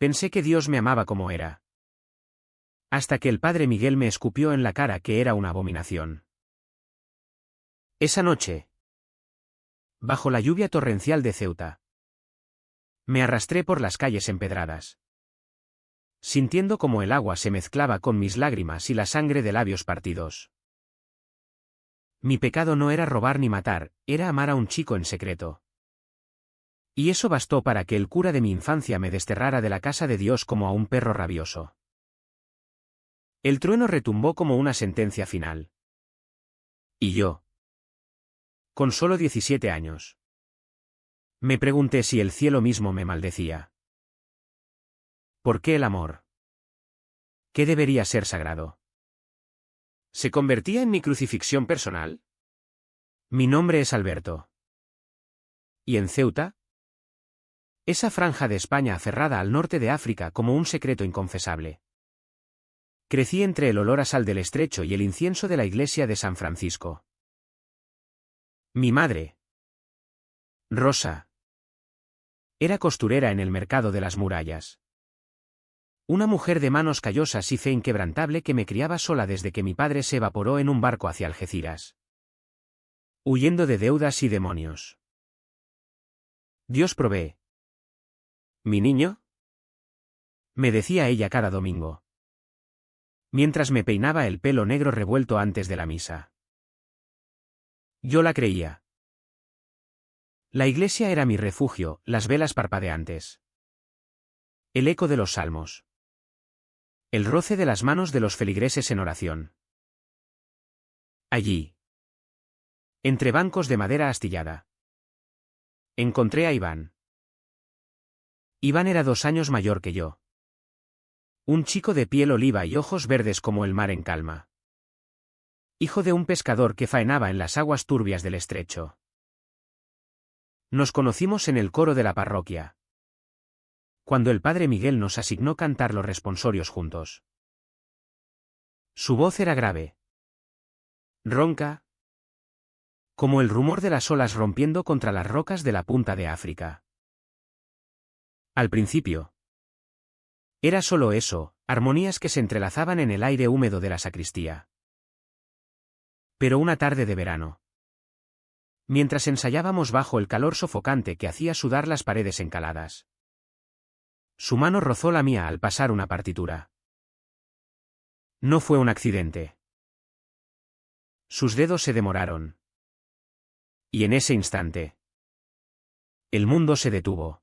Pensé que Dios me amaba como era. Hasta que el padre Miguel me escupió en la cara que era una abominación. Esa noche, bajo la lluvia torrencial de Ceuta, me arrastré por las calles empedradas, sintiendo como el agua se mezclaba con mis lágrimas y la sangre de labios partidos. Mi pecado no era robar ni matar, era amar a un chico en secreto. Y eso bastó para que el cura de mi infancia me desterrara de la casa de Dios como a un perro rabioso. El trueno retumbó como una sentencia final. Y yo, con solo 17 años, me pregunté si el cielo mismo me maldecía. ¿Por qué el amor? ¿Qué debería ser sagrado? ¿Se convertía en mi crucifixión personal? Mi nombre es Alberto. ¿Y en Ceuta? Esa franja de España aferrada al norte de África como un secreto inconfesable. Crecí entre el olor a sal del estrecho y el incienso de la iglesia de San Francisco. Mi madre, Rosa, era costurera en el mercado de las murallas. Una mujer de manos callosas y fe inquebrantable que me criaba sola desde que mi padre se evaporó en un barco hacia Algeciras, huyendo de deudas y demonios. Dios provee. ¿Mi niño? Me decía ella cada domingo, mientras me peinaba el pelo negro revuelto antes de la misa. Yo la creía. La iglesia era mi refugio, las velas parpadeantes, el eco de los salmos, el roce de las manos de los feligreses en oración. Allí, entre bancos de madera astillada, encontré a Iván. Iván era 2 años mayor que yo. Un chico de piel oliva y ojos verdes como el mar en calma. Hijo de un pescador que faenaba en las aguas turbias del estrecho. Nos conocimos en el coro de la parroquia, cuando el padre Miguel nos asignó cantar los responsorios juntos. Su voz era grave, ronca, como el rumor de las olas rompiendo contra las rocas de la punta de África. Al principio, era solo eso, armonías que se entrelazaban en el aire húmedo de la sacristía. Pero una tarde de verano, mientras ensayábamos bajo el calor sofocante que hacía sudar las paredes encaladas, su mano rozó la mía al pasar una partitura. No fue un accidente. Sus dedos se demoraron. Y en ese instante, el mundo se detuvo.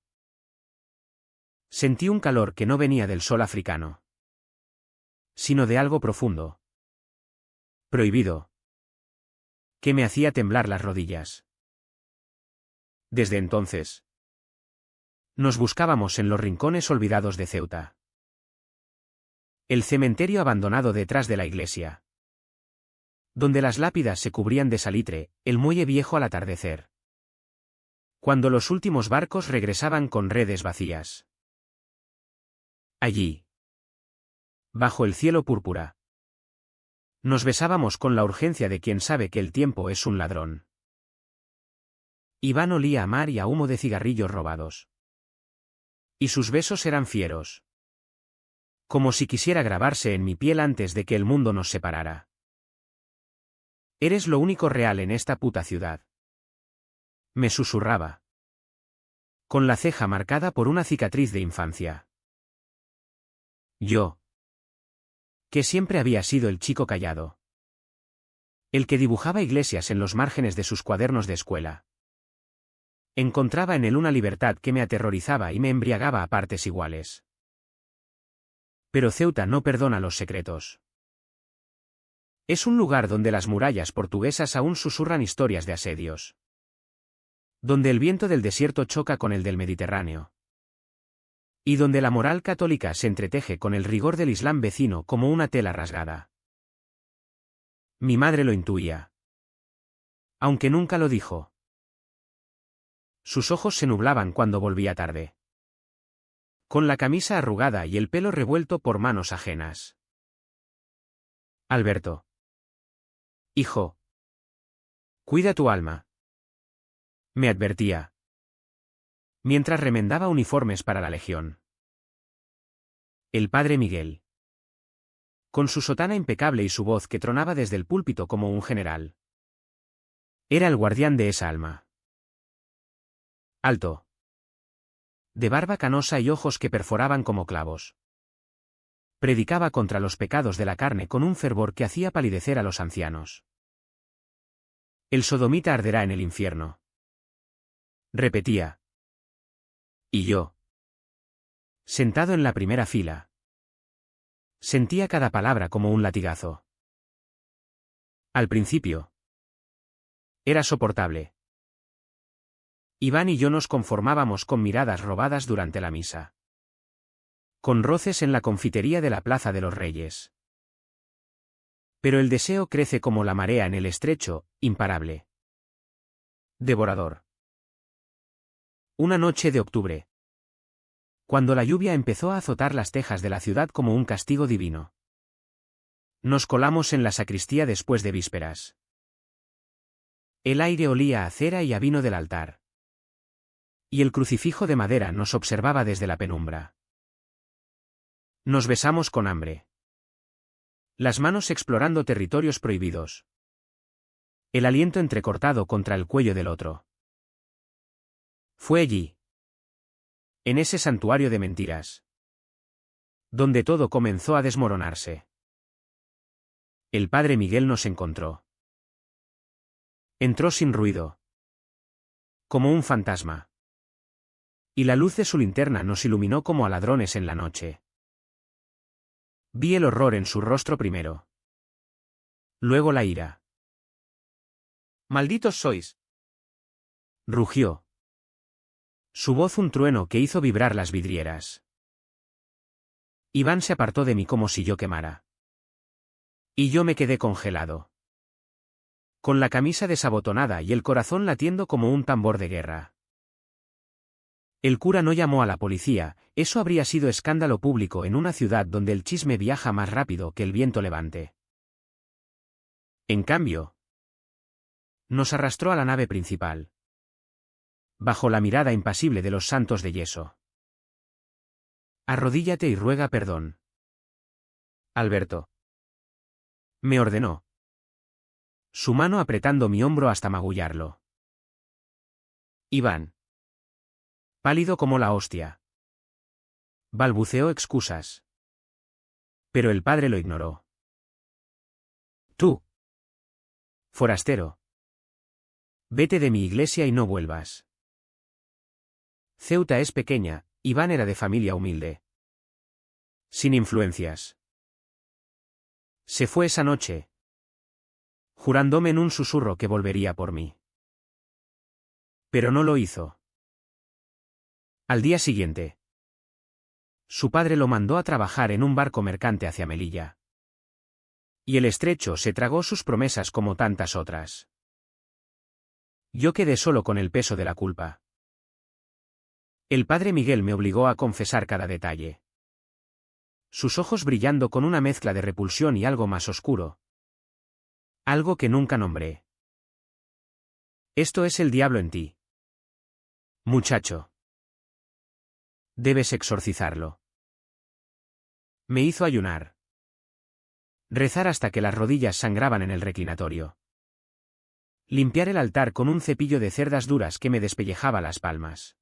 Sentí un calor que no venía del sol africano, sino de algo profundo, prohibido, que me hacía temblar las rodillas. Desde entonces, nos buscábamos en los rincones olvidados de Ceuta. El cementerio abandonado detrás de la iglesia, donde las lápidas se cubrían de salitre, el muelle viejo al atardecer, cuando los últimos barcos regresaban con redes vacías. Allí, bajo el cielo púrpura, nos besábamos con la urgencia de quien sabe que el tiempo es un ladrón. Iván olía a mar y a humo de cigarrillos robados. Y sus besos eran fieros, como si quisiera grabarse en mi piel antes de que el mundo nos separara. Eres lo único real en esta puta ciudad, me susurraba, con la ceja marcada por una cicatriz de infancia. Yo, que siempre había sido el chico callado, el que dibujaba iglesias en los márgenes de sus cuadernos de escuela, encontraba en él una libertad que me aterrorizaba y me embriagaba a partes iguales. Pero Ceuta no perdona los secretos. Es un lugar donde las murallas portuguesas aún susurran historias de asedios, donde el viento del desierto choca con el del Mediterráneo, y donde la moral católica se entreteje con el rigor del Islam vecino como una tela rasgada. Mi madre lo intuía, aunque nunca lo dijo. Sus ojos se nublaban cuando volvía tarde, con la camisa arrugada y el pelo revuelto por manos ajenas. Alberto, hijo, cuida tu alma, me advertía, mientras remendaba uniformes para la legión. El padre Miguel. Con su sotana impecable y su voz que tronaba desde el púlpito como un general. Era el guardián de esa alma. Alto. De barba canosa y ojos que perforaban como clavos. Predicaba contra los pecados de la carne con un fervor que hacía palidecer a los ancianos. El sodomita arderá en el infierno. Repetía. Y yo, sentado en la primera fila, sentía cada palabra como un latigazo. Al principio, era soportable. Iván y yo nos conformábamos con miradas robadas durante la misa. Con roces en la confitería de la Plaza de los Reyes. Pero el deseo crece como la marea en el estrecho, imparable. Devorador. Una noche de octubre. Cuando la lluvia empezó a azotar las tejas de la ciudad como un castigo divino. Nos colamos en la sacristía después de vísperas. El aire olía a cera y a vino del altar. Y el crucifijo de madera nos observaba desde la penumbra. Nos besamos con hambre. Las manos explorando territorios prohibidos. El aliento entrecortado contra el cuello del otro. Fue allí. En ese santuario de mentiras. Donde todo comenzó a desmoronarse. El padre Miguel nos encontró. Entró sin ruido. Como un fantasma. Y la luz de su linterna nos iluminó como a ladrones en la noche. Vi el horror en su rostro primero. Luego la ira. «¡Malditos sois!», rugió. Su voz un trueno que hizo vibrar las vidrieras. Iván se apartó de mí como si yo quemara. Y yo me quedé congelado. Con la camisa desabotonada y el corazón latiendo como un tambor de guerra. El cura no llamó a la policía, eso habría sido escándalo público en una ciudad donde el chisme viaja más rápido que el viento levante. En cambio, nos arrastró a la nave principal. Bajo la mirada impasible de los santos de yeso. Arrodíllate y ruega perdón. Alberto. Me ordenó. Su mano apretando mi hombro hasta magullarlo. Iván. Pálido como la hostia. Balbuceó excusas. Pero el padre lo ignoró. Tú. Forastero. Vete de mi iglesia y no vuelvas. Ceuta es pequeña, Iván era de familia humilde. Sin influencias. Se fue esa noche. Jurándome en un susurro que volvería por mí. Pero no lo hizo. Al día siguiente. Su padre lo mandó a trabajar en un barco mercante hacia Melilla. Y el estrecho se tragó sus promesas como tantas otras. Yo quedé solo con el peso de la culpa. El padre Miguel me obligó a confesar cada detalle. Sus ojos brillando con una mezcla de repulsión y algo más oscuro. Algo que nunca nombré. Esto es el diablo en ti. Muchacho. Debes exorcizarlo. Me hizo ayunar. Rezar hasta que las rodillas sangraban en el reclinatorio. Limpiar el altar con un cepillo de cerdas duras que me despellejaba las palmas.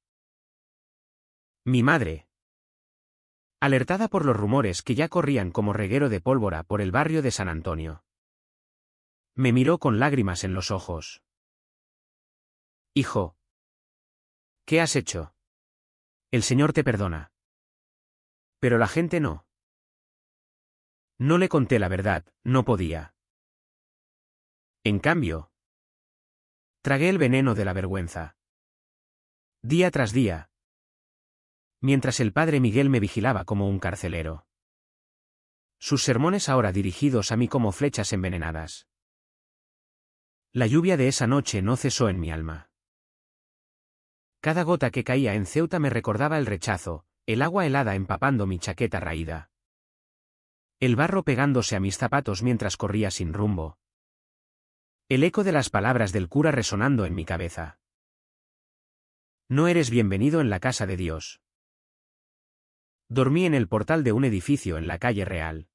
Mi madre. Alertada por los rumores que ya corrían como reguero de pólvora por el barrio de San Antonio. Me miró con lágrimas en los ojos. Hijo. ¿Qué has hecho? El Señor te perdona. Pero la gente no. No le conté la verdad, no podía. En cambio, tragué el veneno de la vergüenza. Día tras día. Mientras el padre Miguel me vigilaba como un carcelero. Sus sermones ahora dirigidos a mí como flechas envenenadas. La lluvia de esa noche no cesó en mi alma. Cada gota que caía en Ceuta me recordaba el rechazo, el agua helada empapando mi chaqueta raída. El barro pegándose a mis zapatos mientras corría sin rumbo. El eco de las palabras del cura resonando en mi cabeza. No eres bienvenido en la casa de Dios. Dormí en el portal de un edificio en la calle Real.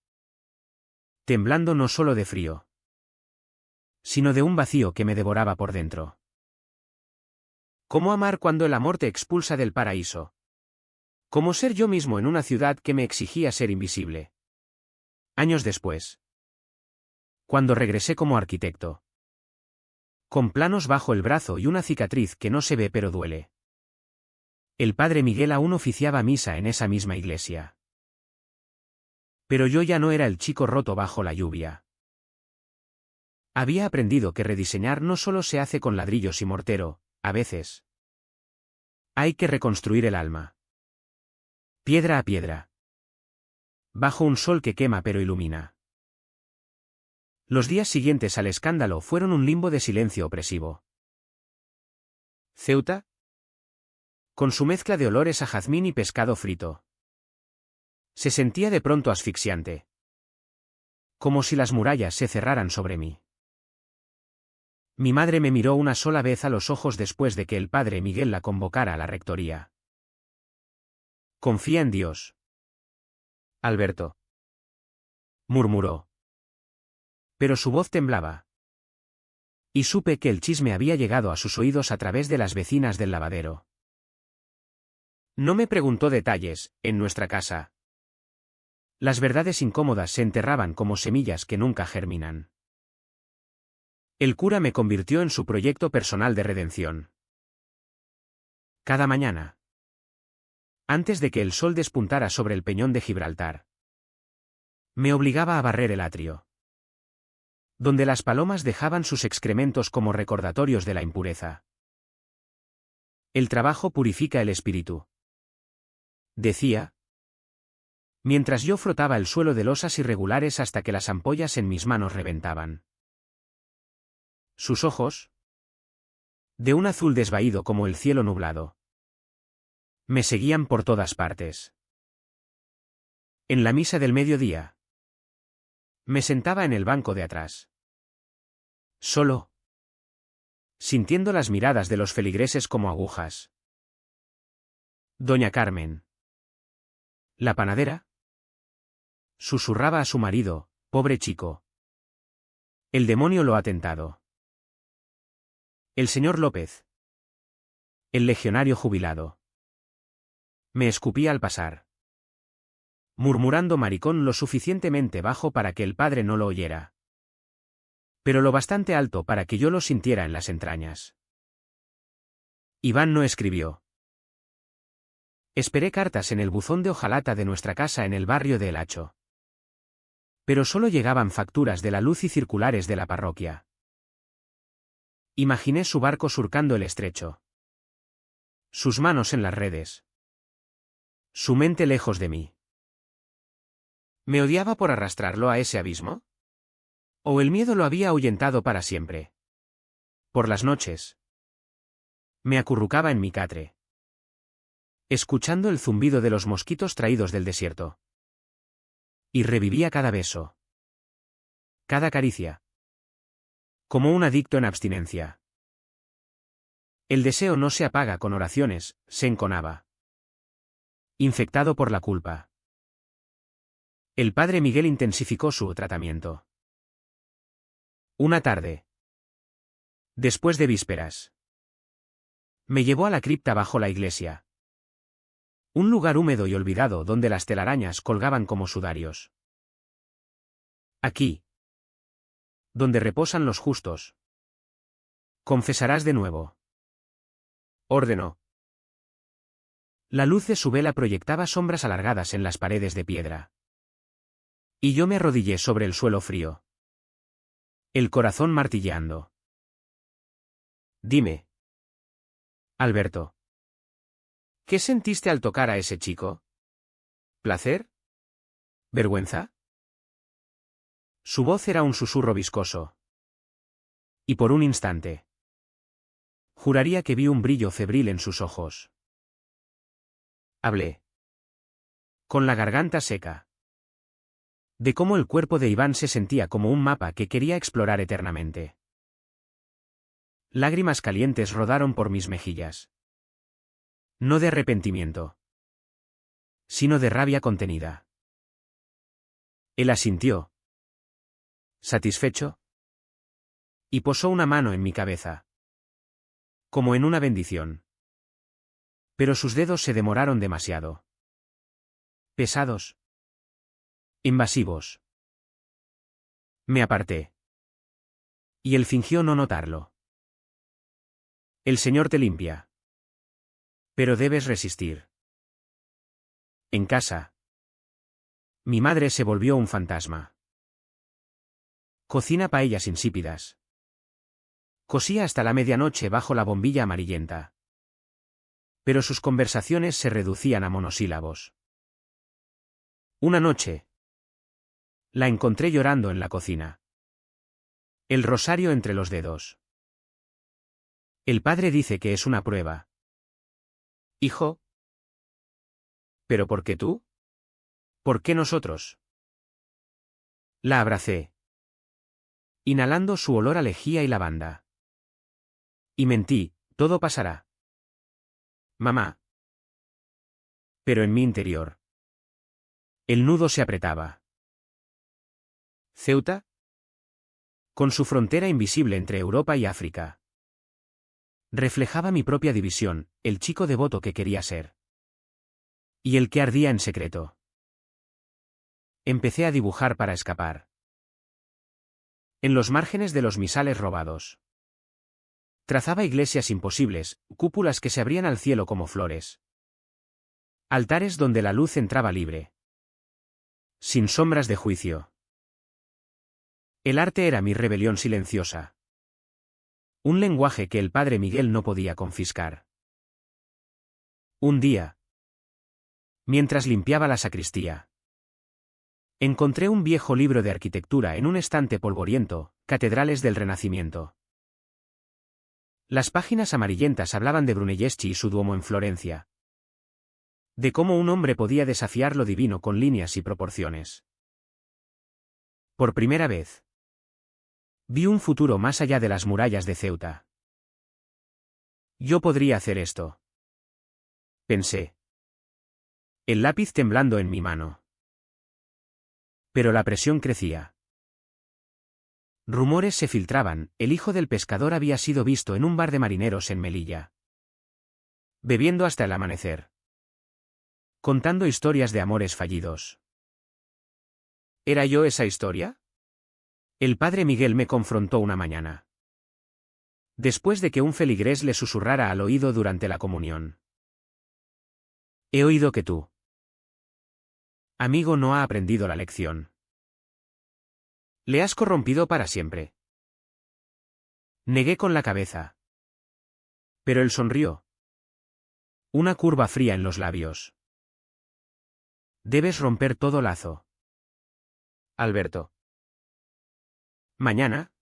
Temblando no solo de frío, sino de un vacío que me devoraba por dentro. ¿Cómo amar cuando el amor te expulsa del paraíso? ¿Cómo ser yo mismo en una ciudad que me exigía ser invisible? Años después, cuando regresé como arquitecto, con planos bajo el brazo y una cicatriz que no se ve pero duele, el padre Miguel aún oficiaba misa en esa misma iglesia. Pero yo ya no era el chico roto bajo la lluvia. Había aprendido que rediseñar no solo se hace con ladrillos y mortero, a veces hay que reconstruir el alma. Piedra a piedra. Bajo un sol que quema pero ilumina. Los días siguientes al escándalo fueron un limbo de silencio opresivo. Ceuta, con su mezcla de olores a jazmín y pescado frito, se sentía de pronto asfixiante. Como si las murallas se cerraran sobre mí. Mi madre me miró una sola vez a los ojos después de que el padre Miguel la convocara a la rectoría. Confía en Dios, Alberto, murmuró. Pero su voz temblaba. Y supe que el chisme había llegado a sus oídos a través de las vecinas del lavadero. No me preguntó detalles, en nuestra casa. Las verdades incómodas se enterraban como semillas que nunca germinan. El cura me convirtió en su proyecto personal de redención. Cada mañana, antes de que el sol despuntara sobre el peñón de Gibraltar, me obligaba a barrer el atrio, donde las palomas dejaban sus excrementos como recordatorios de la impureza. El trabajo purifica el espíritu, decía, mientras yo frotaba el suelo de losas irregulares hasta que las ampollas en mis manos reventaban. Sus ojos, de un azul desvaído como el cielo nublado, me seguían por todas partes. En la misa del mediodía, me sentaba en el banco de atrás, solo, sintiendo las miradas de los feligreses como agujas. Doña Carmen, la panadera, susurraba a su marido, pobre chico. El demonio lo ha tentado. El señor López, el legionario jubilado, me escupía al pasar, murmurando maricón lo suficientemente bajo para que el padre no lo oyera, pero lo bastante alto para que yo lo sintiera en las entrañas. Iván no escribió. Esperé cartas en el buzón de hojalata de nuestra casa en el barrio de El Hacho. Pero solo llegaban facturas de la luz y circulares de la parroquia. Imaginé su barco surcando el estrecho. Sus manos en las redes. Su mente lejos de mí. ¿Me odiaba por arrastrarlo a ese abismo? ¿O el miedo lo había ahuyentado para siempre? Por las noches, me acurrucaba en mi catre, escuchando el zumbido de los mosquitos traídos del desierto. Y revivía cada beso, cada caricia, como un adicto en abstinencia. El deseo no se apaga con oraciones, se enconaba. Infectado por la culpa. El padre Miguel intensificó su tratamiento. Una tarde, después de vísperas, me llevó a la cripta bajo la iglesia. Un lugar húmedo y olvidado donde las telarañas colgaban como sudarios. Aquí, donde reposan los justos, confesarás de nuevo, ordenó. La luz de su vela proyectaba sombras alargadas en las paredes de piedra. Y yo me arrodillé sobre el suelo frío, el corazón martilleando. Dime, Alberto, ¿qué sentiste al tocar a ese chico? ¿Placer? ¿Vergüenza? Su voz era un susurro viscoso. Y por un instante, juraría que vi un brillo febril en sus ojos. Hablé, con la garganta seca, de cómo el cuerpo de Iván se sentía como un mapa que quería explorar eternamente. Lágrimas calientes rodaron por mis mejillas. No de arrepentimiento, sino de rabia contenida. Él asintió, satisfecho, y posó una mano en mi cabeza, como en una bendición. Pero sus dedos se demoraron demasiado. Pesados. Invasivos. Me aparté. Y él fingió no notarlo. El Señor te limpia. Pero debes resistir. En casa. Mi madre se volvió un fantasma. Cocina paellas insípidas. Cosía hasta la medianoche bajo la bombilla amarillenta. Pero sus conversaciones se reducían a monosílabos. Una noche. La encontré llorando en la cocina. El rosario entre los dedos. El padre dice que es una prueba. Hijo. ¿Pero por qué tú? ¿Por qué nosotros? La abracé, inhalando su olor a lejía y lavanda. Y mentí, todo pasará. Mamá. Pero en mi interior. El nudo se apretaba. Ceuta. Con su frontera invisible entre Europa y África. Reflejaba mi propia división, el chico devoto que quería ser. Y el que ardía en secreto. Empecé a dibujar para escapar. En los márgenes de los misales robados. Trazaba iglesias imposibles, cúpulas que se abrían al cielo como flores. Altares donde la luz entraba libre. Sin sombras de juicio. El arte era mi rebelión silenciosa. Un lenguaje que el padre Miguel no podía confiscar. Un día. Mientras limpiaba la sacristía. Encontré un viejo libro de arquitectura en un estante polvoriento, Catedrales del Renacimiento. Las páginas amarillentas hablaban de Brunelleschi y su Duomo en Florencia. De cómo un hombre podía desafiar lo divino con líneas y proporciones. Por primera vez. Vi un futuro más allá de las murallas de Ceuta. Yo podría hacer esto. Pensé. El lápiz temblando en mi mano. Pero la presión crecía. Rumores se filtraban, el hijo del pescador había sido visto en un bar de marineros en Melilla. Bebiendo hasta el amanecer. Contando historias de amores fallidos. ¿Era yo esa historia? El padre Miguel me confrontó una mañana. Después de que un feligrés le susurrara al oído durante la comunión. He oído que tú, amigo, no ha aprendido la lección. Le has corrompido para siempre. Negué con la cabeza. Pero él sonrió. Una curva fría en los labios. Debes romper todo lazo. Alberto. Mañana.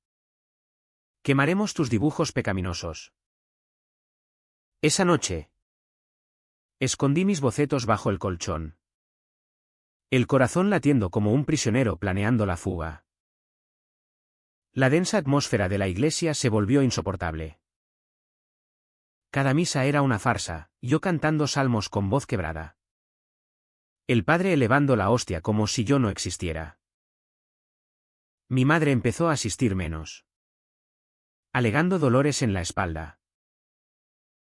Quemaremos tus dibujos pecaminosos. Esa noche. Escondí mis bocetos bajo el colchón. El corazón latiendo como un prisionero planeando la fuga. La densa atmósfera de la iglesia se volvió insoportable. Cada misa era una farsa, yo cantando salmos con voz quebrada. El padre elevando la hostia como si yo no existiera. Mi madre empezó a asistir menos. Alegando dolores en la espalda.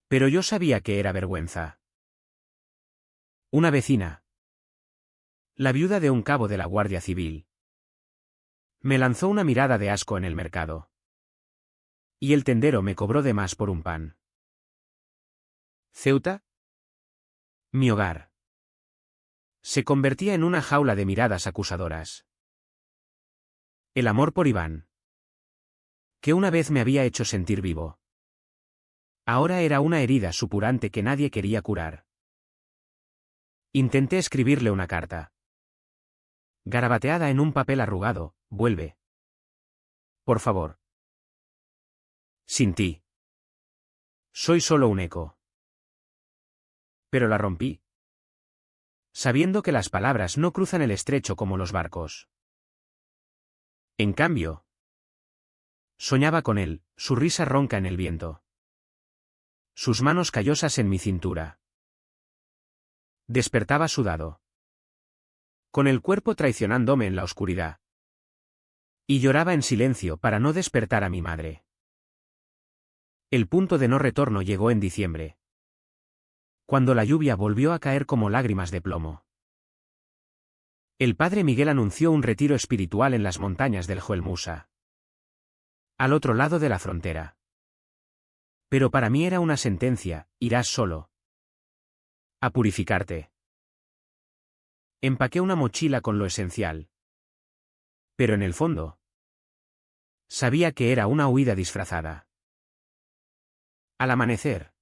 Pero yo sabía que era vergüenza. Una vecina. La viuda de un cabo de la Guardia Civil. Me lanzó una mirada de asco en el mercado. Y el tendero me cobró de más por un pan. Ceuta. Mi hogar. Se convertía en una jaula de miradas acusadoras. El amor por Iván. Que una vez me había hecho sentir vivo. Ahora era una herida supurante que nadie quería curar. Intenté escribirle una carta. Garabateada en un papel arrugado, vuelve. Por favor. Sin ti. Soy solo un eco. Pero la rompí. Sabiendo que las palabras no cruzan el estrecho como los barcos. En cambio. Soñaba con él, su risa ronca en el viento. Sus manos callosas en mi cintura. Despertaba sudado, con el cuerpo traicionándome en la oscuridad. Y lloraba en silencio para no despertar a mi madre. El punto de no retorno llegó en diciembre, cuando la lluvia volvió a caer como lágrimas de plomo. El padre Miguel anunció un retiro espiritual en las montañas del Joelmusa, al otro lado de la frontera. Pero para mí era una sentencia: irás solo a purificarte. Empaqué una mochila con lo esencial. Pero en el fondo, sabía que era una huida disfrazada. Al amanecer,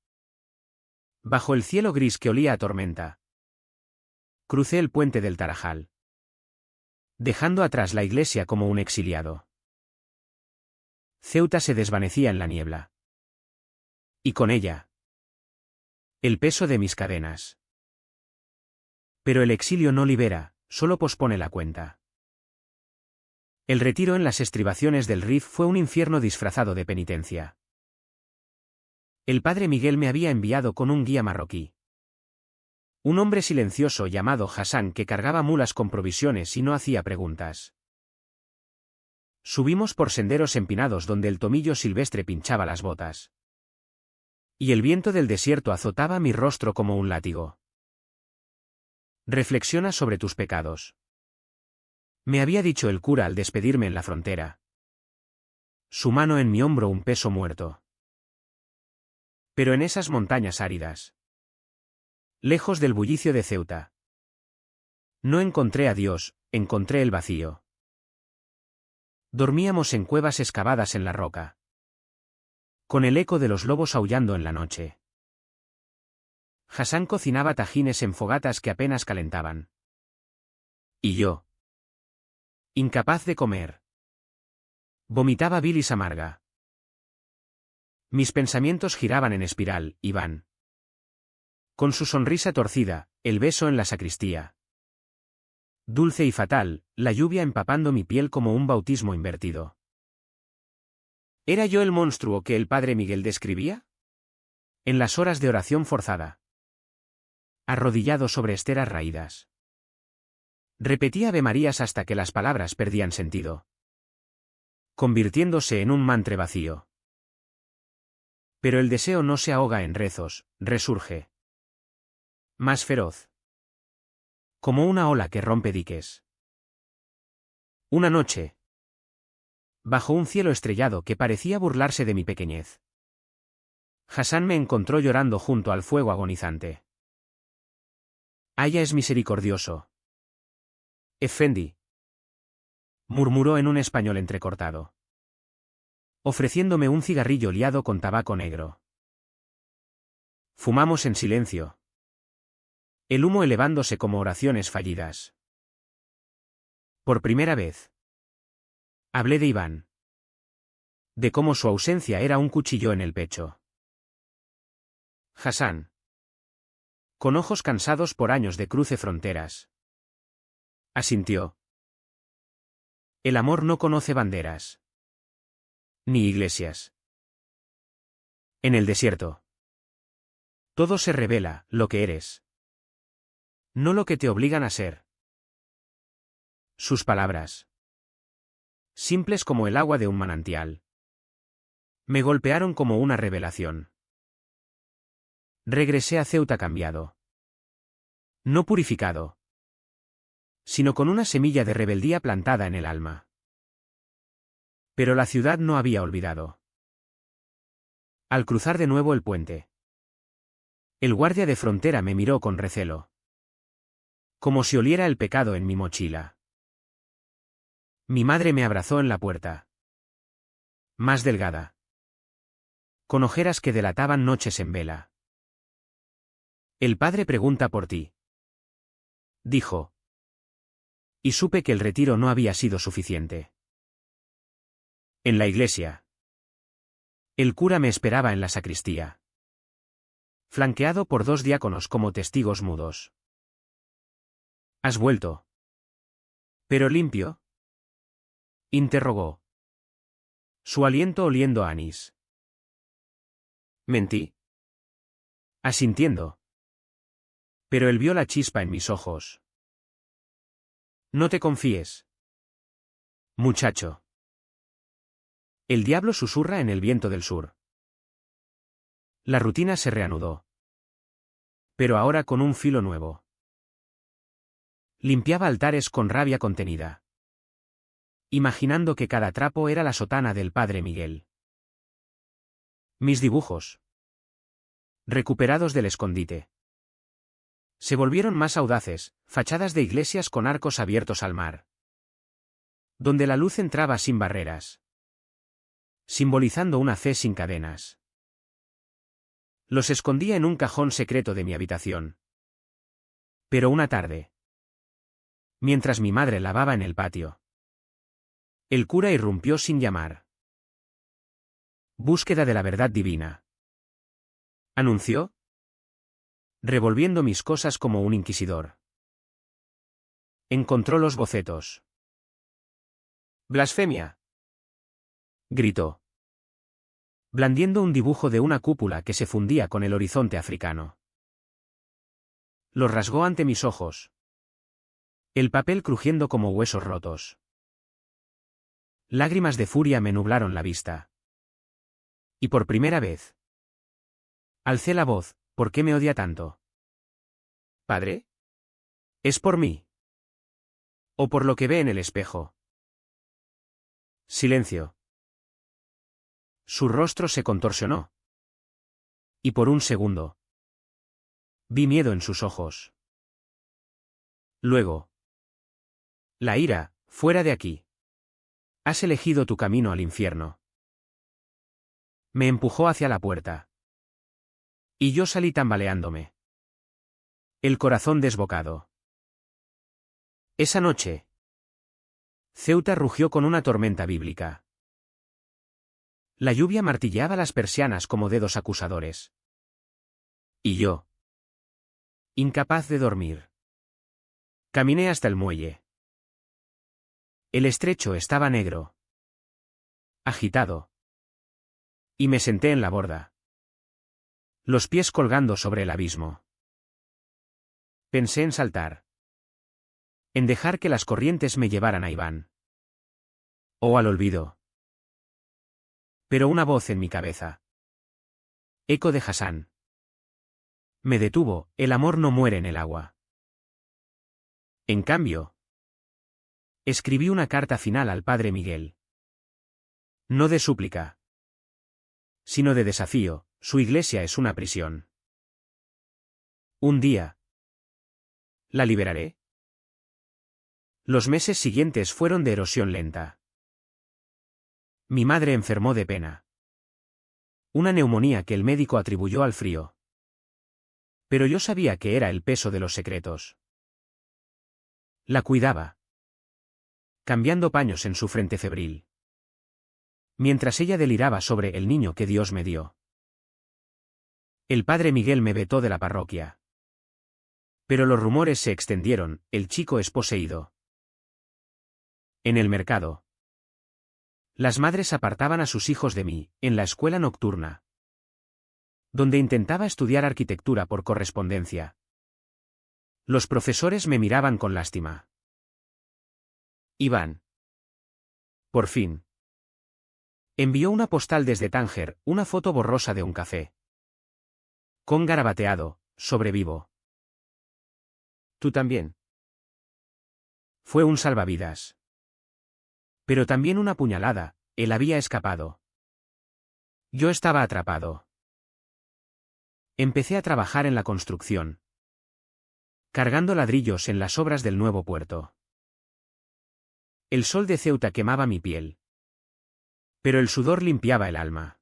bajo el cielo gris que olía a tormenta, crucé el puente del Tarajal, dejando atrás la iglesia como un exiliado. Ceuta se desvanecía en la niebla. Y con ella, el peso de mis cadenas. Pero el exilio no libera, solo pospone la cuenta. El retiro en las estribaciones del Rif fue un infierno disfrazado de penitencia. El padre Miguel me había enviado con un guía marroquí. Un hombre silencioso llamado Hassan que cargaba mulas con provisiones y no hacía preguntas. Subimos por senderos empinados donde el tomillo silvestre pinchaba las botas. Y el viento del desierto azotaba mi rostro como un látigo. Reflexiona sobre tus pecados, me había dicho el cura al despedirme en la frontera. Su mano en mi hombro, un peso muerto. Pero en esas montañas áridas, lejos del bullicio de Ceuta, no encontré a Dios, encontré el vacío. Dormíamos en cuevas excavadas en la roca, con el eco de los lobos aullando en la noche. Hassan cocinaba tajines en fogatas que apenas calentaban. Y yo, incapaz de comer, vomitaba bilis amarga. Mis pensamientos giraban en espiral: Iván, con su sonrisa torcida, el beso en la sacristía. Dulce y fatal, la lluvia empapando mi piel como un bautismo invertido. ¿Era yo el monstruo que el padre Miguel describía? En las horas de oración forzada, arrodillado sobre esteras raídas, repetía avemarías hasta que las palabras perdían sentido, convirtiéndose en un mantre vacío. Pero el deseo no se ahoga en rezos, resurge, más feroz, como una ola que rompe diques. Una noche, bajo un cielo estrellado que parecía burlarse de mi pequeñez, Hassan me encontró llorando junto al fuego agonizante. «Allah es misericordioso, Effendi», murmuró en un español entrecortado, ofreciéndome un cigarrillo liado con tabaco negro. Fumamos en silencio, el humo elevándose como oraciones fallidas. Por primera vez, hablé de Iván, de cómo su ausencia era un cuchillo en el pecho. Hassan, con ojos cansados por años de cruce fronteras, asintió. El amor no conoce banderas, ni iglesias. En el desierto, todo se revela, lo que eres, no lo que te obligan a ser. Sus palabras, simples como el agua de un manantial, me golpearon como una revelación. Regresé a Ceuta cambiado, no purificado, sino con una semilla de rebeldía plantada en el alma. Pero la ciudad no había olvidado. Al cruzar de nuevo el puente, el guardia de frontera me miró con recelo, como si oliera el pecado en mi mochila. Mi madre me abrazó en la puerta, más delgada, con ojeras que delataban noches en vela. El padre pregunta por ti, dijo. Y supe que el retiro no había sido suficiente. En la iglesia, el cura me esperaba en la sacristía, flanqueado por 2 diáconos como testigos mudos. ¿Has vuelto? ¿Pero limpio?, interrogó, su aliento oliendo a anís. Mentí. Asintiendo. Pero él vio la chispa en mis ojos. No te confíes, muchacho. El diablo susurra en el viento del sur. La rutina se reanudó. Pero ahora con un filo nuevo. Limpiaba altares con rabia contenida, imaginando que cada trapo era la sotana del padre Miguel. Mis dibujos, recuperados del escondite, se volvieron más audaces, fachadas de iglesias con arcos abiertos al mar, donde la luz entraba sin barreras, simbolizando una fe sin cadenas. Los escondía en un cajón secreto de mi habitación. Pero una tarde, mientras mi madre lavaba en el patio, el cura irrumpió sin llamar. Búsqueda de la verdad divina, anunció, revolviendo mis cosas como un inquisidor. Encontró los bocetos. Blasfemia, gritó, blandiendo un dibujo de una cúpula que se fundía con el horizonte africano. Lo rasgó ante mis ojos, el papel crujiendo como huesos rotos. Lágrimas de furia me nublaron la vista. Y por primera vez alcé la voz. ¿Por qué me odia tanto? ¿Padre? ¿Es por mí? ¿O por lo que ve en el espejo? Silencio. Su rostro se contorsionó. Y por un segundo vi miedo en sus ojos. Luego, la ira, fuera de aquí. Has elegido tu camino al infierno. Me empujó hacia la puerta. Y yo salí tambaleándome, el corazón desbocado. Esa noche, Ceuta rugió con una tormenta bíblica. La lluvia martilleaba las persianas como dedos acusadores. Y yo, incapaz de dormir, caminé hasta el muelle. El estrecho estaba negro, agitado. Y me senté en la borda, los pies colgando sobre el abismo. Pensé en saltar, en dejar que las corrientes me llevaran a Iván, o al olvido. Pero una voz en mi cabeza, eco de Hassan, me detuvo. El amor no muere en el agua. En cambio, escribí una carta final al padre Miguel. No de súplica, sino de desafío. Su iglesia es una prisión. Un día, la liberaré. Los meses siguientes fueron de erosión lenta. Mi madre enfermó de pena. Una neumonía que el médico atribuyó al frío. Pero yo sabía que era el peso de los secretos. La cuidaba, cambiando paños en su frente febril, mientras ella deliraba sobre el niño que Dios me dio. El padre Miguel me vetó de la parroquia. Pero los rumores se extendieron. El chico es poseído. En el mercado, las madres apartaban a sus hijos de mí. En la escuela nocturna, donde intentaba estudiar arquitectura por correspondencia, los profesores me miraban con lástima. Iván, por fin, envió una postal desde Tánger, una foto borrosa de un café, con garabateado: sobrevivo. ¿Tú también? Fue un salvavidas. Pero también una puñalada. Él había escapado. Yo estaba atrapado. Empecé a trabajar en la construcción, cargando ladrillos en las obras del nuevo puerto. El sol de Ceuta quemaba mi piel, pero el sudor limpiaba el alma.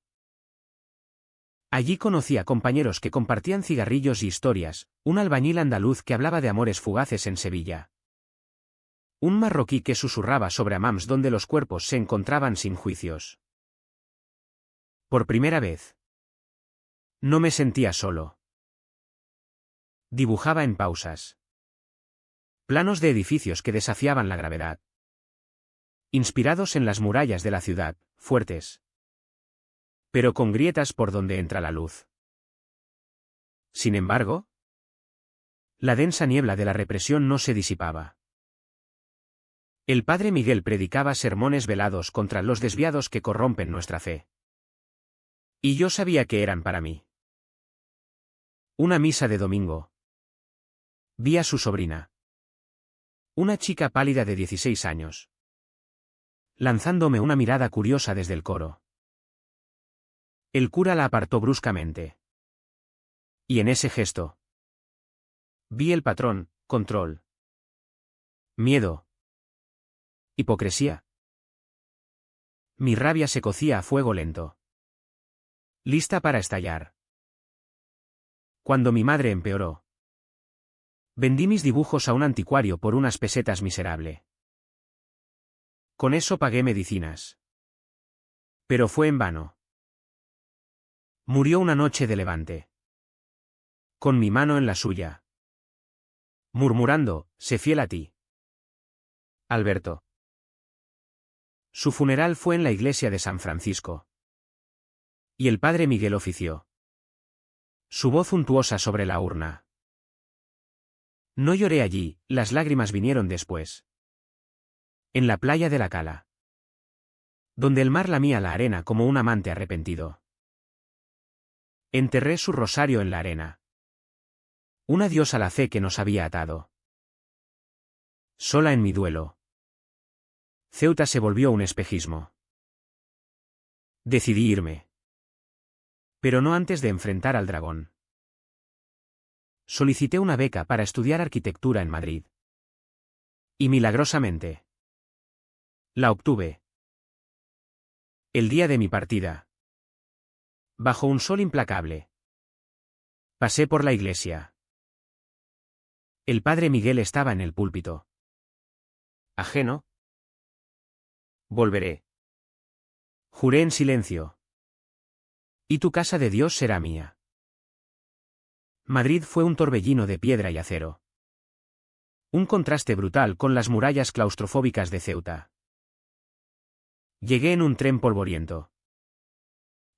Allí conocí a compañeros que compartían cigarrillos y historias, un albañil andaluz que hablaba de amores fugaces en Sevilla, un marroquí que susurraba sobre hammams donde los cuerpos se encontraban sin juicios. Por primera vez, no me sentía solo. Dibujaba en pausas planos de edificios que desafiaban la gravedad, inspirados en las murallas de la ciudad, fuertes, pero con grietas por donde entra la luz. Sin embargo, La densa niebla de la represión no se disipaba. El padre Miguel predicaba sermones velados contra los desviados que corrompen nuestra fe. Y yo sabía que eran para mí. Una misa de domingo. Vi a su sobrina. Una chica pálida de 16 años. Lanzándome una mirada curiosa desde el coro. El cura la apartó bruscamente. Y en ese gesto vi el patrón, control. Miedo. Hipocresía. Mi rabia se cocía a fuego lento. Lista para estallar. Cuando mi madre empeoró. Vendí mis dibujos a un anticuario por unas pesetas miserable. Con eso pagué medicinas. Pero fue en vano. Murió una noche de levante. Con mi mano en la suya. Murmurando, sé fiel a ti. Alberto. Su funeral fue en la iglesia de San Francisco. Y el padre Miguel ofició. Su voz untuosa sobre la urna. No lloré allí, las lágrimas vinieron después. En la playa de la Cala. Donde el mar lamía la arena como un amante arrepentido. Enterré su rosario en la arena. Un adiós a la fe que nos había atado. Sola en mi duelo. Ceuta se volvió un espejismo. Decidí irme. Pero no antes de enfrentar al dragón. Solicité una beca para estudiar arquitectura en Madrid. Y milagrosamente. La obtuve. El día de mi partida. Bajo un sol implacable. Pasé por la iglesia. El padre Miguel estaba en el púlpito. Ajeno. Volveré. Juré en silencio. Y tu casa de Dios será mía. Madrid fue un torbellino de piedra y acero. Un contraste brutal con las murallas claustrofóbicas de Ceuta. Llegué en un tren polvoriento.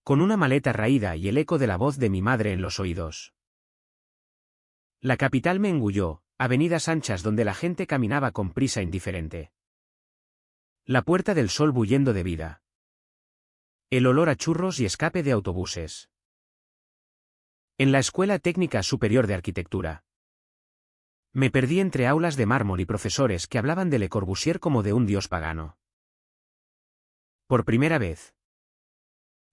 Con una maleta raída y el eco de la voz de mi madre en los oídos. La capital me engulló, avenidas anchas donde la gente caminaba con prisa indiferente. La Puerta del Sol bullendo de vida. El olor a churros y escape de autobuses. En la Escuela Técnica Superior de Arquitectura. Me perdí entre aulas de mármol y profesores que hablaban de Le Corbusier como de un dios pagano. Por primera vez.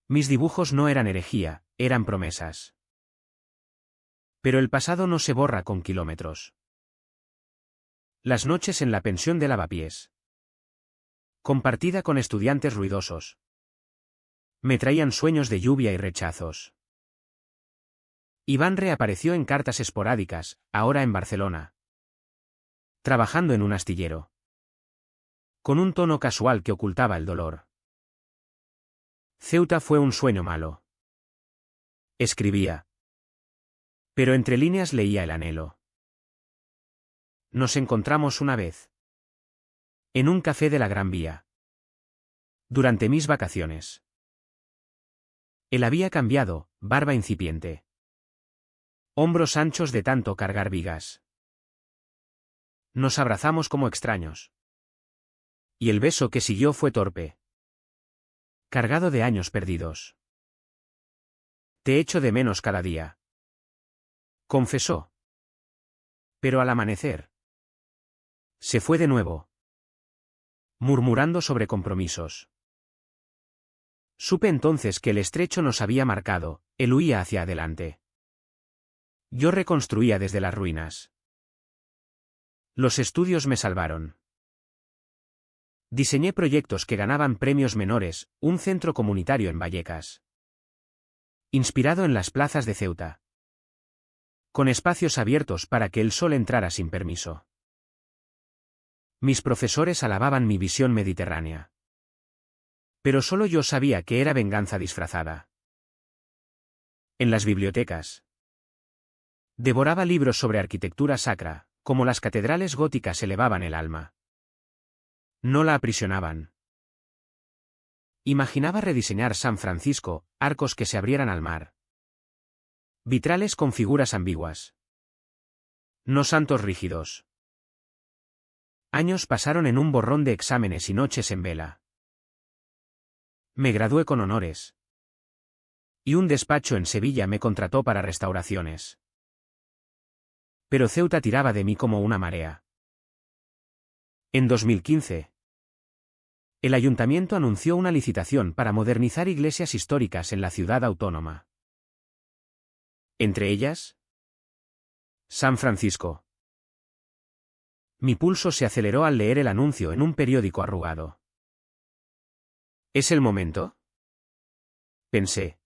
Mis dibujos no eran herejía, eran promesas. Pero el pasado no se borra con kilómetros. Las noches en la pensión de Lavapiés. Compartida con estudiantes ruidosos. Me traían sueños de lluvia y rechazos. Iván reapareció en cartas esporádicas, ahora en Barcelona. Trabajando en un astillero. Con un tono casual que ocultaba el dolor. Ceuta fue un sueño malo. Escribía. Pero entre líneas leía el anhelo. Nos encontramos una vez. En un café de la Gran Vía. Durante mis vacaciones. Él había cambiado, barba incipiente. Hombros anchos de tanto cargar vigas. Nos abrazamos como extraños. Y el beso que siguió fue torpe. Cargado de años perdidos. Te echo de menos cada día. Confesó. Pero al amanecer. Se fue de nuevo. Murmurando sobre compromisos. Supe entonces que el estrecho nos había marcado, él huía hacia adelante. Yo reconstruía desde las ruinas. Los estudios me salvaron. Diseñé proyectos que ganaban premios menores, un centro comunitario en Vallecas. Inspirado en las plazas de Ceuta. Con espacios abiertos para que el sol entrara sin permiso. Mis profesores alababan mi visión mediterránea. Pero solo yo sabía que era venganza disfrazada. En las bibliotecas. Devoraba libros sobre arquitectura sacra, como las catedrales góticas elevaban el alma. No la aprisionaban. Imaginaba rediseñar San Francisco, arcos que se abrieran al mar. Vitrales con figuras ambiguas. No santos rígidos. Años pasaron en un borrón de exámenes y noches en vela. Me gradué con honores. Y un despacho en Sevilla me contrató para restauraciones. Pero Ceuta tiraba de mí como una marea. En 2015, el ayuntamiento anunció una licitación para modernizar iglesias históricas en la ciudad autónoma. Entre ellas, San Francisco. Mi pulso se aceleró al leer el anuncio en un periódico arrugado. ¿Es el momento?, pensé.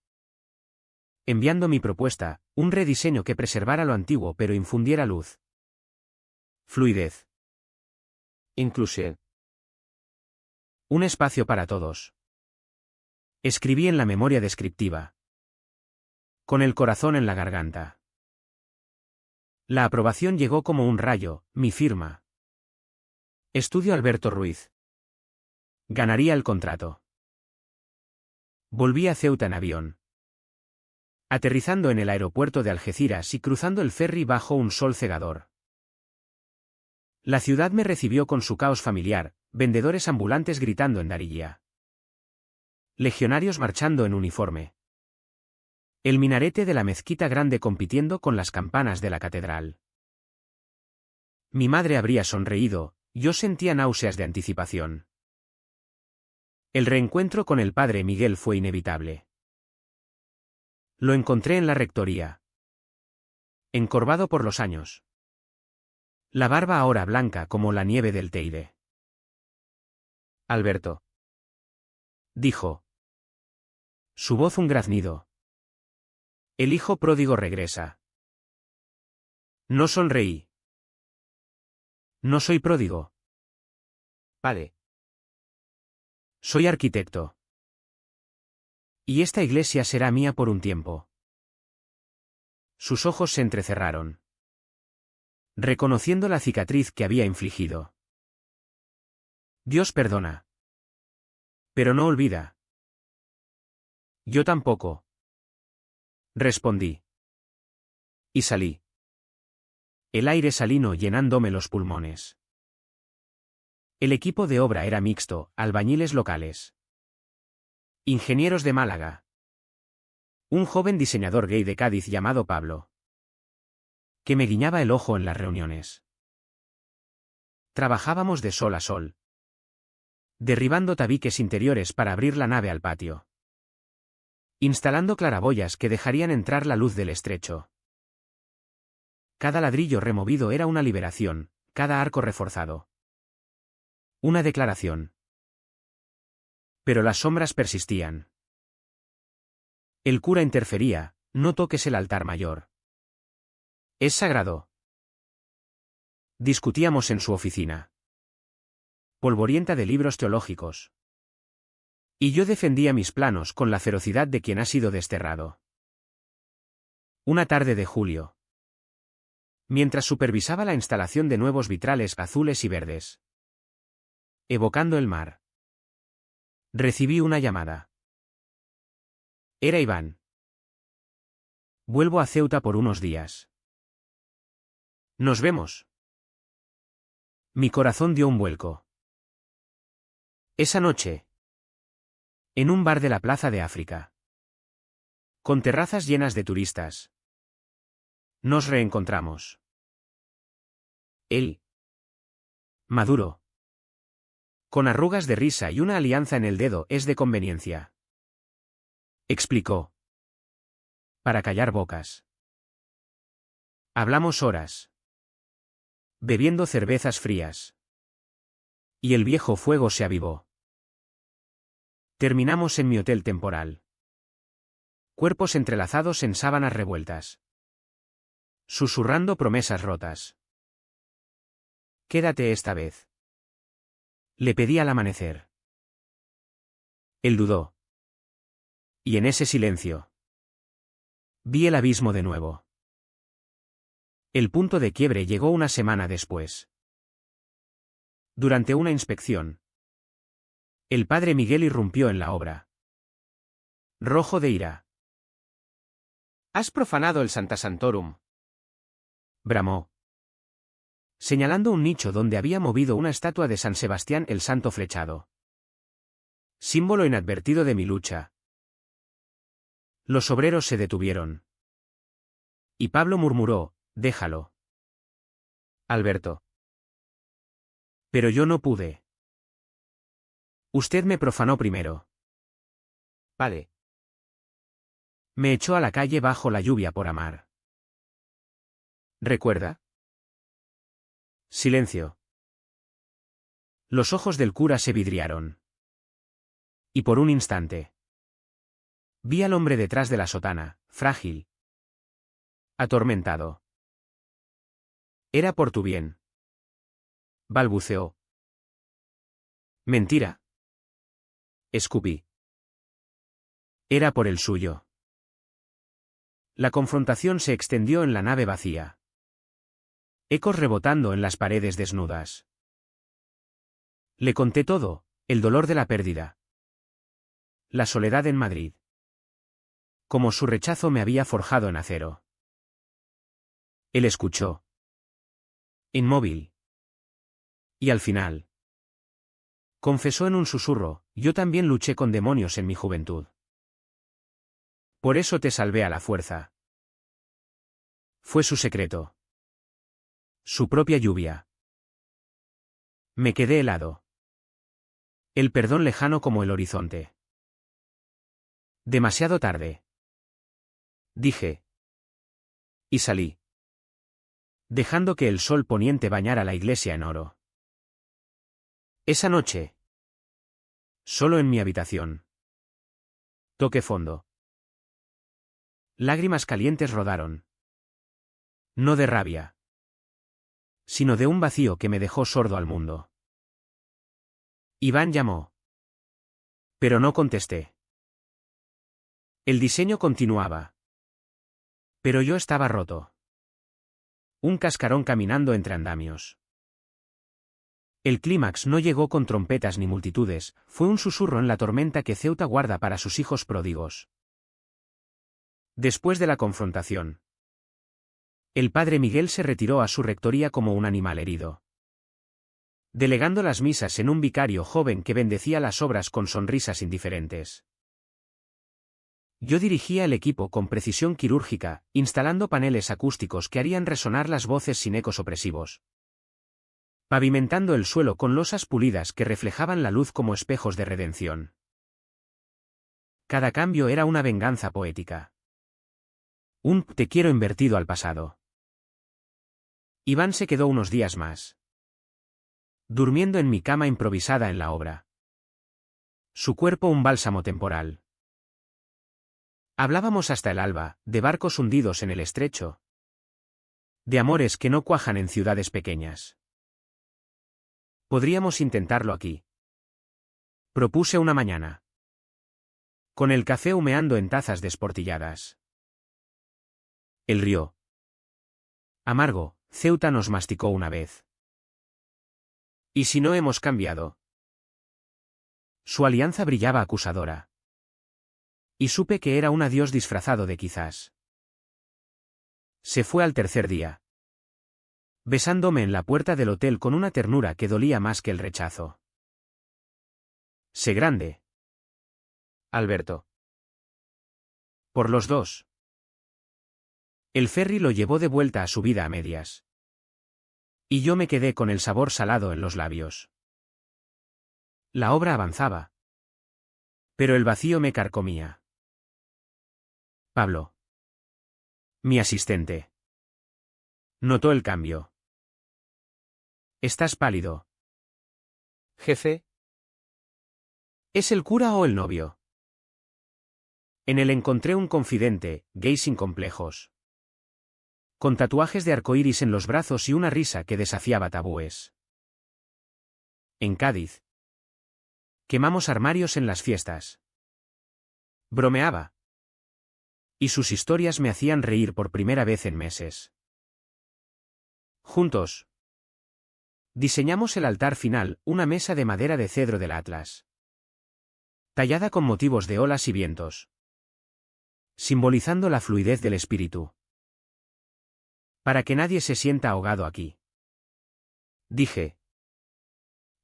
Enviando mi propuesta, un rediseño que preservara lo antiguo pero infundiera luz, fluidez, inclusión. Un espacio para todos. Escribí en la memoria descriptiva. Con el corazón en la garganta. La aprobación llegó como un rayo, mi firma. Estudio Alberto Ruiz. Ganaría el contrato. Volví a Ceuta en avión. Aterrizando en el aeropuerto de Algeciras y cruzando el ferry bajo un sol cegador. La ciudad me recibió con su caos familiar, vendedores ambulantes gritando en Darija. Legionarios marchando en uniforme. El minarete de la mezquita grande compitiendo con las campanas de la catedral. Mi madre habría sonreído, yo sentía náuseas de anticipación. El reencuentro con el padre Miguel fue inevitable. Lo encontré en la rectoría. Encorvado por los años. La barba ahora blanca como la nieve del Teide. Alberto. Dijo. Su voz un graznido. El hijo pródigo regresa. No sonreí. No soy pródigo. Padre. Soy arquitecto. Y esta iglesia será mía por un tiempo. Sus ojos se entrecerraron. Reconociendo la cicatriz que había infligido. Dios perdona. Pero no olvida. Yo tampoco. Respondí. Y salí. El aire salino llenándome los pulmones. El equipo de obra era mixto, albañiles locales. Ingenieros de Málaga. Un joven diseñador gay de Cádiz llamado Pablo. Que me guiñaba el ojo en las reuniones. Trabajábamos de sol a sol. Derribando tabiques interiores para abrir la nave al patio. Instalando claraboyas que dejarían entrar la luz del estrecho. Cada ladrillo removido era una liberación, cada arco reforzado. Una declaración. Pero las sombras persistían. El cura interfería, no toques el altar mayor. Es sagrado. Discutíamos en su oficina. Polvorienta de libros teológicos. Y yo defendía mis planos con la ferocidad de quien ha sido desterrado. Una tarde de julio. Mientras supervisaba la instalación de nuevos vitrales azules y verdes. Evocando el mar. Recibí una llamada. Era Iván. Vuelvo a Ceuta por unos días. Nos vemos. Mi corazón dio un vuelco. Esa noche. En un bar de la Plaza de África. Con terrazas llenas de turistas. Nos reencontramos. Él. Maduro. Con arrugas de risa y una alianza en el dedo es de conveniencia. Explicó. Para callar bocas. Hablamos horas. Bebiendo cervezas frías. Y el viejo fuego se avivó. Terminamos en mi hotel temporal. Cuerpos entrelazados en sábanas revueltas. Susurrando promesas rotas. Quédate esta vez. Le pedí al amanecer. Él dudó. Y en ese silencio. Vi el abismo de nuevo. El punto de quiebre llegó una semana después. Durante una inspección. El padre Miguel irrumpió en la obra. Rojo de ira. Has profanado el Santa Santorum. Bramó. señalando un nicho donde había movido una estatua de San Sebastián el Santo Flechado. Símbolo inadvertido de mi lucha. Los obreros se detuvieron. Y Pablo murmuró, déjalo. Alberto. Pero yo no pude. Usted me profanó primero. Vale. Me echó a la calle bajo la lluvia por amar. ¿Recuerda? Silencio. Los ojos del cura se vidriaron. Y por un instante vi al hombre detrás de la sotana, frágil, atormentado. Era por tu bien. Balbuceó. Mentira. Escupí. Era por el suyo. La confrontación se extendió en la nave vacía. Ecos rebotando en las paredes desnudas. Le conté todo, el dolor de la pérdida. La soledad en Madrid. Como su rechazo me había forjado en acero. Él escuchó. Inmóvil. Y al final. Confesó en un susurro, yo también luché con demonios en mi juventud. Por eso te salvé a la fuerza. Fue su secreto. Su propia lluvia. Me quedé helado. El perdón lejano como el horizonte. Demasiado tarde. Dije. Y salí. Dejando que el sol poniente bañara la iglesia en oro. Esa noche. Solo en mi habitación. Toqué fondo. Lágrimas calientes rodaron. No de rabia. Sino de un vacío que me dejó sordo al mundo. Iván llamó. Pero no contesté. El diseño continuaba. Pero yo estaba roto. Un cascarón caminando entre andamios. El clímax no llegó con trompetas ni multitudes, fue un susurro en la tormenta que Ceuta guarda para sus hijos pródigos. Después de la confrontación, el padre Miguel se retiró a su rectoría como un animal herido, delegando las misas en un vicario joven que bendecía las obras con sonrisas indiferentes. Yo dirigía el equipo con precisión quirúrgica, instalando paneles acústicos que harían resonar las voces sin ecos opresivos. Pavimentando el suelo con losas pulidas que reflejaban la luz como espejos de redención. Cada cambio era una venganza poética. Un te quiero invertido al pasado. Iván se quedó unos días más. Durmiendo en mi cama improvisada en la obra. Su cuerpo un bálsamo temporal. Hablábamos hasta el alba, de barcos hundidos en el estrecho. De amores que no cuajan en ciudades pequeñas. Podríamos intentarlo aquí. Propuse una mañana. Con el café humeando en tazas desportilladas. Él rió. Amargo, Ceuta nos masticó una vez. ¿Y si no hemos cambiado? Su alianza brillaba acusadora. Y supe que era un adiós disfrazado de quizás. Se fue al tercer día. Besándome en la puerta del hotel con una ternura que dolía más que el rechazo. Sé grande. Alberto. Por los dos. El ferry lo llevó de vuelta a su vida a medias. Y yo me quedé con el sabor salado en los labios. La obra avanzaba. Pero el vacío me carcomía. Pablo. Mi asistente. Notó el cambio. Estás pálido. Jefe. ¿Es el cura o el novio? En él encontré un confidente, gay sin complejos. Con tatuajes de arcoíris en los brazos y una risa que desafiaba tabúes. En Cádiz. Quemamos armarios en las fiestas. Bromeaba. Y sus historias me hacían reír por primera vez en meses. Juntos. Diseñamos el altar final, una mesa de madera de cedro del Atlas. Tallada con motivos de olas y vientos. Simbolizando la fluidez del espíritu. Para que nadie se sienta ahogado aquí. dije.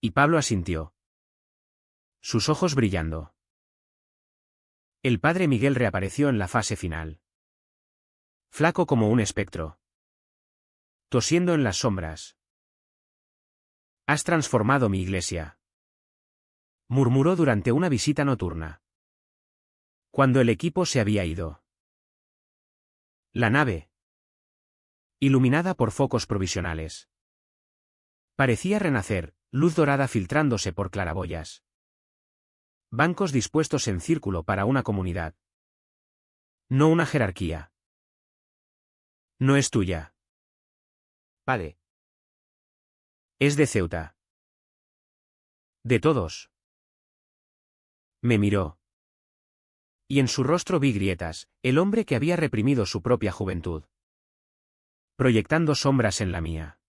Y Pablo asintió. Sus ojos brillando. El padre Miguel reapareció en la fase final. Flaco como un espectro. Tosiendo en las sombras. Has transformado mi iglesia. Murmuró durante una visita nocturna. Cuando el equipo se había ido. La nave. Iluminada por focos provisionales. Parecía renacer, luz dorada filtrándose por claraboyas. Bancos dispuestos en círculo para una comunidad. No una jerarquía. No es tuya. Padre. Es de Ceuta. De todos. Me miró. Y en su rostro vi grietas, el hombre que había reprimido su propia juventud. Proyectando sombras en la mía.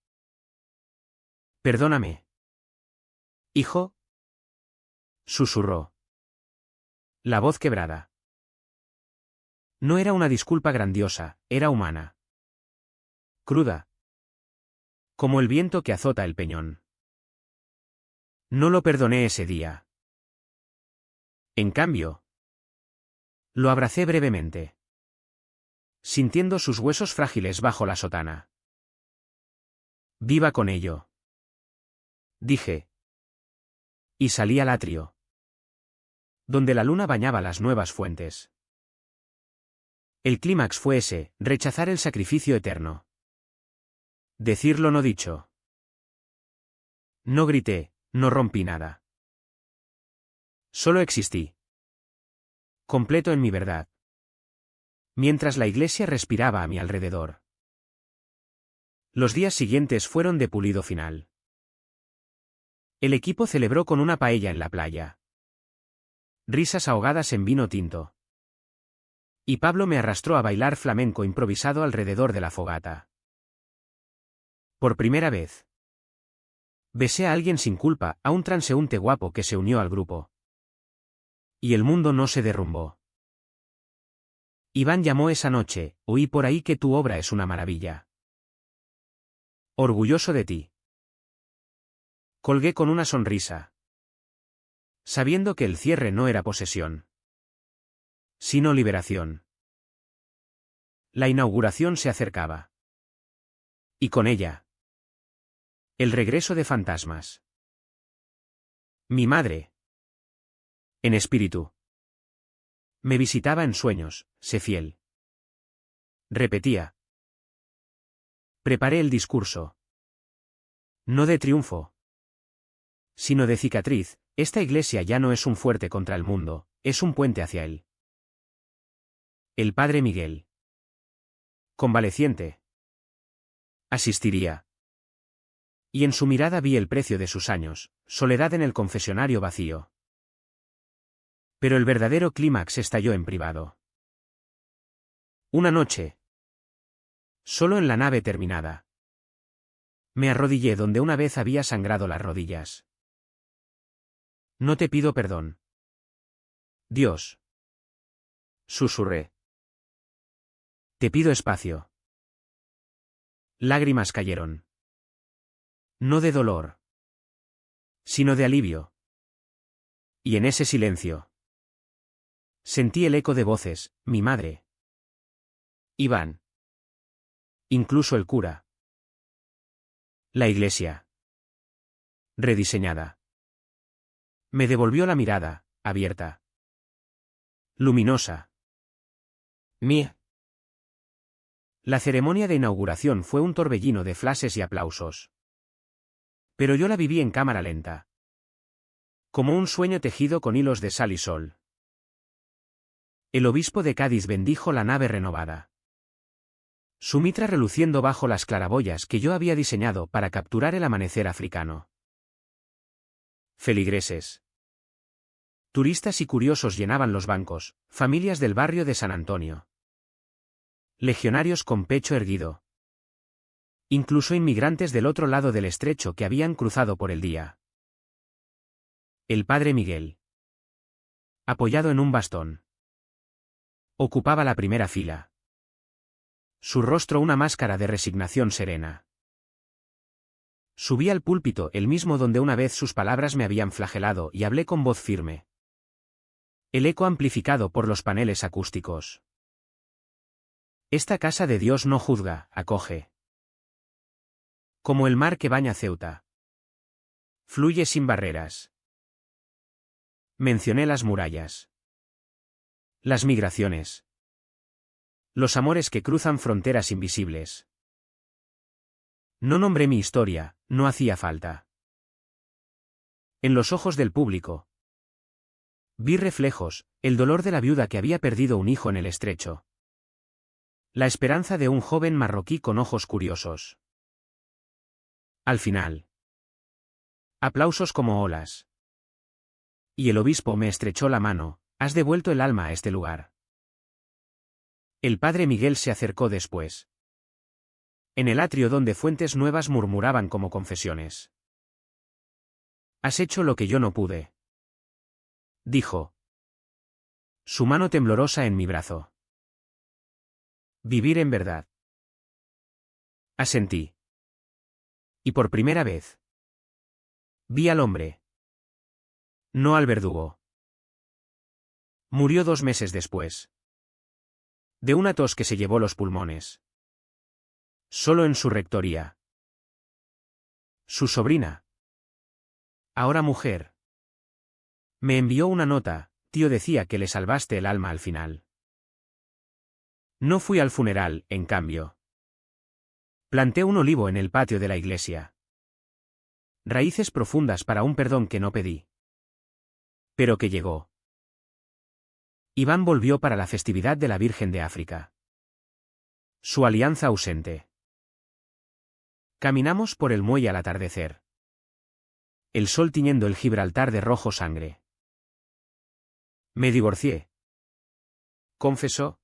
Perdóname. Hijo. Susurró. La voz quebrada. No era una disculpa grandiosa, era humana. Cruda. Como el viento que azota el peñón. No lo perdoné ese día. En cambio, lo abracé brevemente. Sintiendo sus huesos frágiles bajo la sotana. Viva con ello. Dije. Y salí al atrio. Donde la luna bañaba las nuevas fuentes. El clímax fue ese, rechazar el sacrificio eterno. Decir lo no dicho. No grité, no rompí nada. Solo existí. Completo en mi verdad. Mientras la iglesia respiraba a mi alrededor. Los días siguientes fueron de pulido final. El equipo celebró con una paella en la playa. Risas ahogadas en vino tinto. Y Pablo me arrastró a bailar flamenco improvisado alrededor de la fogata. Por primera vez. Besé a alguien sin culpa, a un transeúnte guapo que se unió al grupo. Y el mundo no se derrumbó. Iván llamó esa noche, oí por ahí que tu obra es una maravilla. Orgulloso de ti. Colgué con una sonrisa. Sabiendo que el cierre no era posesión. Sino liberación. La inauguración se acercaba. Y con ella. El regreso de fantasmas. Mi madre. En espíritu. Me visitaba en sueños, sé fiel. Repetía. Preparé el discurso. No de triunfo. Sino de cicatriz, esta iglesia ya no es un fuerte contra el mundo, es un puente hacia él. El padre Miguel. Convaleciente. Asistiría. Y en su mirada vi el precio de sus años, soledad en el confesionario vacío. Pero el verdadero clímax estalló en privado. Una noche. Solo en la nave terminada. Me arrodillé donde una vez había sangrado las rodillas. No te pido perdón. Dios. Susurré. Te pido espacio. Lágrimas cayeron. No de dolor. Sino de alivio. Y en ese silencio. Sentí el eco de voces, mi madre. Iván. Incluso el cura. La iglesia. Rediseñada. Me devolvió la mirada, abierta. Luminosa. Mía. La ceremonia de inauguración fue un torbellino de flashes y aplausos. Pero yo la viví en cámara lenta. Como un sueño tejido con hilos de sal y sol. El obispo de Cádiz bendijo la nave renovada. Su mitra reluciendo bajo las claraboyas que yo había diseñado para capturar el amanecer africano. Feligreses. Turistas y curiosos llenaban los bancos, familias del barrio de San Antonio. Legionarios con pecho erguido. Incluso inmigrantes del otro lado del estrecho que habían cruzado por el día. El padre Miguel. Apoyado en un bastón. Ocupaba la primera fila. Su rostro una máscara de resignación serena. Subí al púlpito, el mismo donde una vez sus palabras me habían flagelado, y hablé con voz firme. El eco amplificado por los paneles acústicos. Esta casa de Dios no juzga, acoge. Como el mar que baña Ceuta. Fluye sin barreras. Mencioné las murallas. Las migraciones. Los amores que cruzan fronteras invisibles. No nombré mi historia, no hacía falta. En los ojos del público. Vi reflejos, el dolor de la viuda que había perdido un hijo en el estrecho. La esperanza de un joven marroquí con ojos curiosos. Al final. Aplausos como olas. Y el obispo me estrechó la mano, has devuelto el alma a este lugar. El padre Miguel se acercó después. En el atrio donde fuentes nuevas murmuraban como confesiones. Has hecho lo que yo no pude. Dijo. Su mano temblorosa en mi brazo. Vivir en verdad. Asentí. Y por primera vez. Vi al hombre. No al verdugo. Murió 2 meses después. De una tos que se llevó los pulmones. Solo en su rectoría. Su sobrina. Ahora mujer. Me envió una nota, tío, decía que le salvaste el alma al final. No fui al funeral, en cambio. Planté un olivo en el patio de la iglesia. Raíces profundas para un perdón que no pedí. Pero que llegó. Iván volvió para la festividad de la Virgen de África. Su alianza ausente. Caminamos por el muelle al atardecer. El sol tiñendo el Gibraltar de rojo sangre. Me divorcié. Confesó.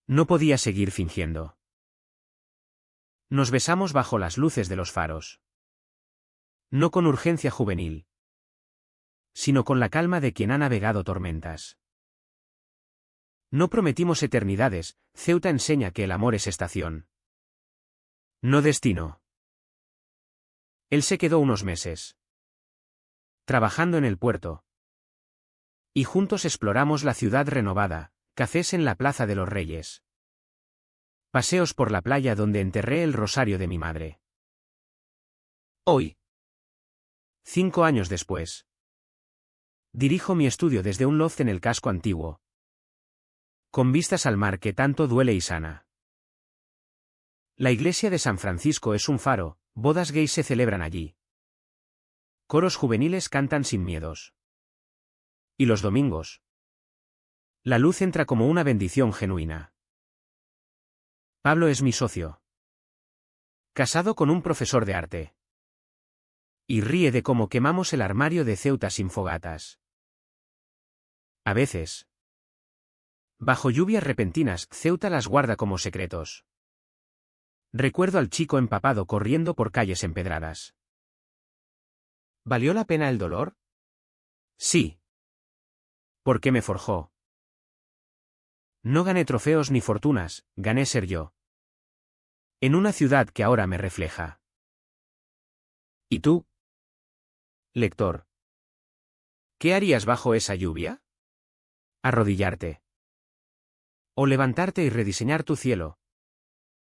No podía seguir fingiendo. Nos besamos bajo las luces de los faros. No con urgencia juvenil, sino con la calma de quien ha navegado tormentas. No prometimos eternidades, Ceuta enseña que el amor es estación. No destino. Él se quedó unos meses. Trabajando en el puerto. Y juntos exploramos la ciudad renovada, cafés en la Plaza de los Reyes. Paseos por la playa donde enterré el rosario de mi madre. Hoy. 5 años después. Dirijo mi estudio desde un loft en el casco antiguo. Con vistas al mar que tanto duele y sana. La iglesia de San Francisco es un faro, bodas gays se celebran allí. Coros juveniles cantan sin miedos. Y los domingos. La luz entra como una bendición genuina. Pablo es mi socio. Casado con un profesor de arte. Y ríe de cómo quemamos el armario de Ceuta sin fogatas. A veces. Bajo lluvias repentinas, Ceuta las guarda como secretos. Recuerdo al chico empapado corriendo por calles empedradas. ¿Valió la pena el dolor? Sí. Porque me forjó. No gané trofeos ni fortunas, gané ser yo. En una ciudad que ahora me refleja. ¿Y tú? Lector. ¿Qué harías bajo esa lluvia? Arrodillarte. O levantarte y rediseñar tu cielo,